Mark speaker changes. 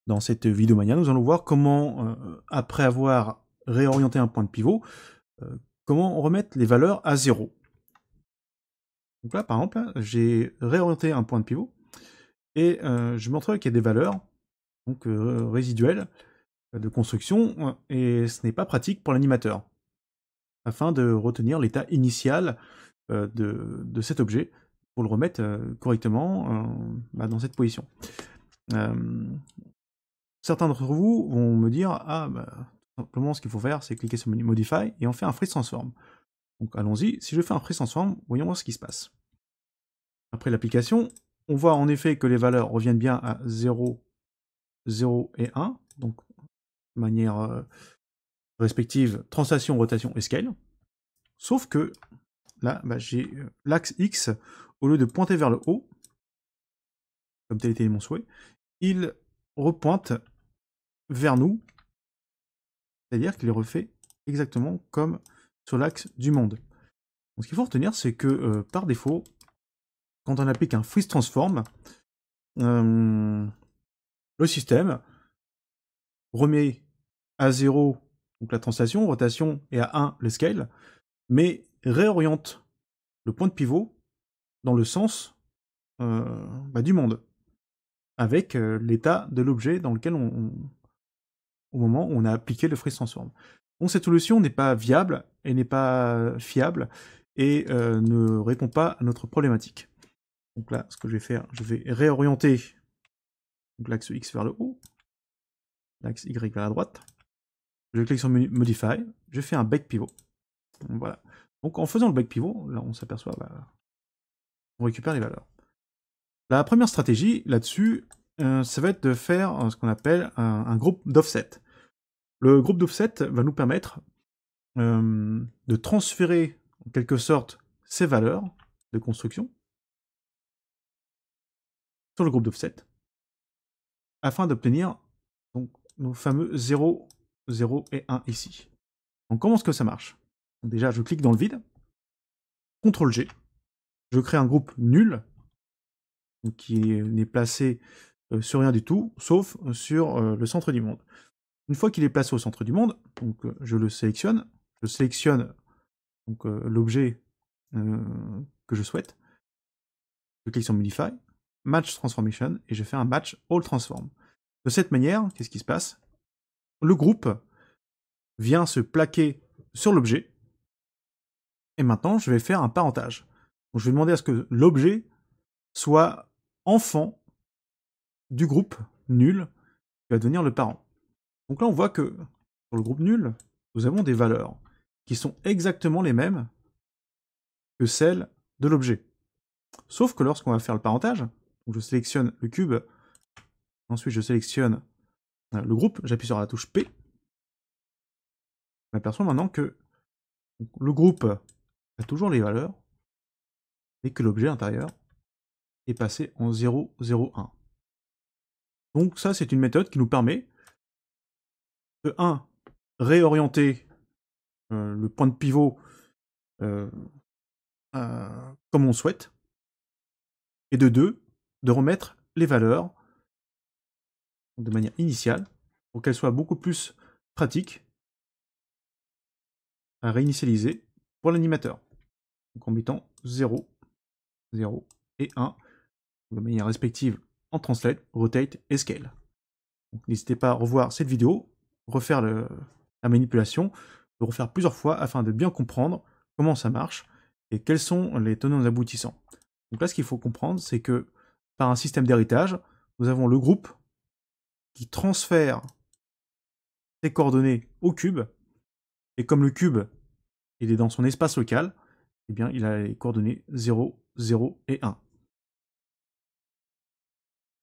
Speaker 1: Dans cette vidéo mania, nous allons voir comment, après avoir réorienté un point de pivot, comment remettre les valeurs à 0. Donc là, par exemple, j'ai réorienté un point de pivot, et je me retrouve qu'il y a des valeurs donc, résiduelles de construction, et ce n'est pas pratique pour l'animateur, afin de retenir l'état initial de cet objet, pour le remettre correctement dans cette position. Certains d'entre vous vont me dire « Ah, simplement ce qu'il faut faire, c'est cliquer sur Modify et on fait un Freeze Transform. » Donc allons-y, si je fais un Freeze Transform, voyons voir ce qui se passe. Après l'application, on voit en effet que les valeurs reviennent bien à 0, 0 et 1, donc de manière respective, translation, rotation et scale. Sauf que là, j'ai l'axe X, au lieu de pointer vers le haut, comme tel était mon souhait, il repointe vers nous, c'est-à-dire qu'il est refait exactement comme sur l'axe du monde. Donc, ce qu'il faut retenir, c'est que par défaut, quand on applique un Freeze Transform, le système remet à 0 donc la translation, rotation, et à 1 le scale, mais réoriente le point de pivot dans le sens du monde, avec l'état de l'objet dans lequel au moment où on a appliqué le Freeze Transform. Donc cette solution n'est pas viable et n'est pas fiable et ne répond pas à notre problématique. Donc là, ce que je vais faire, je vais réorienter l'axe X vers le haut, l'axe Y vers la droite. Je clique sur Modify, je fais un back pivot. Donc, voilà. Donc en faisant le back pivot, là on s'aperçoit, on récupère les valeurs. La première stratégie là-dessus, ça va être de faire ce qu'on appelle un groupe d'offset. Le groupe d'offset va nous permettre de transférer en quelque sorte ces valeurs de construction sur le groupe d'offset afin d'obtenir nos fameux 0, 0 et 1 ici. Donc comment est-ce que ça marche? Donc, déjà, je clique dans le vide, CTRL G, je crée un groupe nul, donc qui n'est placé sur rien du tout, sauf sur le centre du monde. Une fois qu'il est placé au centre du monde, donc, je le sélectionne, l'objet que je souhaite, je clique sur Modify, Match Transformation, et je fais un Match All Transform. De cette manière, qu'est-ce qui se passe? Le groupe vient se plaquer sur l'objet, et maintenant je vais faire un parentage. Donc, je vais demander à ce que l'objet soit enfant du groupe nul qui va devenir le parent. Donc là on voit que pour le groupe nul, nous avons des valeurs qui sont exactement les mêmes que celles de l'objet. Sauf que lorsqu'on va faire le parentage, donc je sélectionne le cube, ensuite je sélectionne le groupe, j'appuie sur la touche P, je m'aperçois maintenant que le groupe a toujours les valeurs, et que l'objet intérieur est passé en 0, 0, 1. Donc ça, c'est une méthode qui nous permet de 1. Réorienter le point de pivot comme on souhaite, et de 2. De remettre les valeurs de manière initiale pour qu'elles soient beaucoup plus pratiques à réinitialiser pour l'animateur. Donc en mettant 0, 0 et 1 de manière respective en Translate, Rotate et Scale. N'hésitez pas à revoir cette vidéo, refaire la manipulation, le refaire plusieurs fois afin de bien comprendre comment ça marche et quels sont les tenants aboutissants. Donc là, ce qu'il faut comprendre, c'est que par un système d'héritage, nous avons le groupe qui transfère ses coordonnées au cube, et comme le cube il est dans son espace local, eh bien, il a les coordonnées 0, 0 et 1.